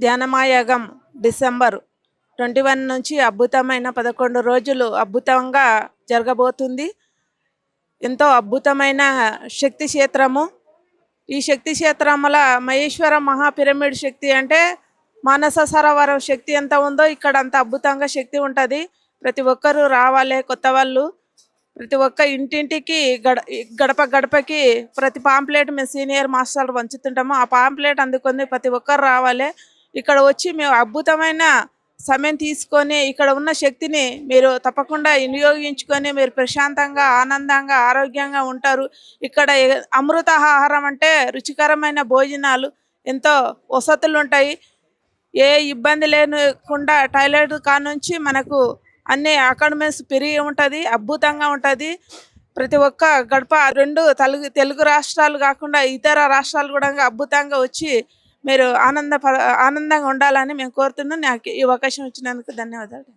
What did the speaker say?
ధ్యానమాయాగం December 21 నుంచి అద్భుతమైన 11 రోజులు అద్భుతంగా జరగబోతుంది. ఎంతో అద్భుతమైన శక్తి క్షేత్రము. ఈ శక్తి క్షేత్రముల మహేశ్వర మహాపిరమిడ్ శక్తి అంటే మానస సరోవరం శక్తి ఎంత ఉందో ఇక్కడ అంత అద్భుతంగా శక్తి ఉంటుంది. ప్రతి ఒక్కరూ రావాలి. కొత్త వాళ్ళు ప్రతి ఒక్క ఇంటింటికి గడప గడపకి ప్రతి పాంప్లెట్ మేము సీనియర్ మాస్టర్లు పంచుతుంటాము. ఆ పాంప్లెట్ అందుకొని ప్రతి ఒక్కరు రావాలి. ఇక్కడ వచ్చి మేము అద్భుతమైన సమయం తీసుకొని ఇక్కడ ఉన్న శక్తిని మీరు తప్పకుండా వినియోగించుకొని మీరు ప్రశాంతంగా ఆనందంగా ఆరోగ్యంగా ఉంటారు. ఇక్కడ అమృత ఆహారం అంటే రుచికరమైన భోజనాలు, ఎంతో వసతులు ఉంటాయి. ఏ ఇబ్బంది లేకుండా టాయిలెట్ కానుంచి మనకు అన్ని అకాడమీస్ పెరిగి ఉంటుంది. అద్భుతంగా ఉంటుంది. ప్రతి ఒక్క గడప రెండు తెలుగు రాష్ట్రాలు కాకుండా ఇతర రాష్ట్రాలు కూడా అద్భుతంగా వచ్చి మీరు ఆనందంగా ఉండాలని మేము కోరుతున్నాం. నాకు ఈ అవకాశం ఇచ్చినందుకు ధన్యవాదాలు.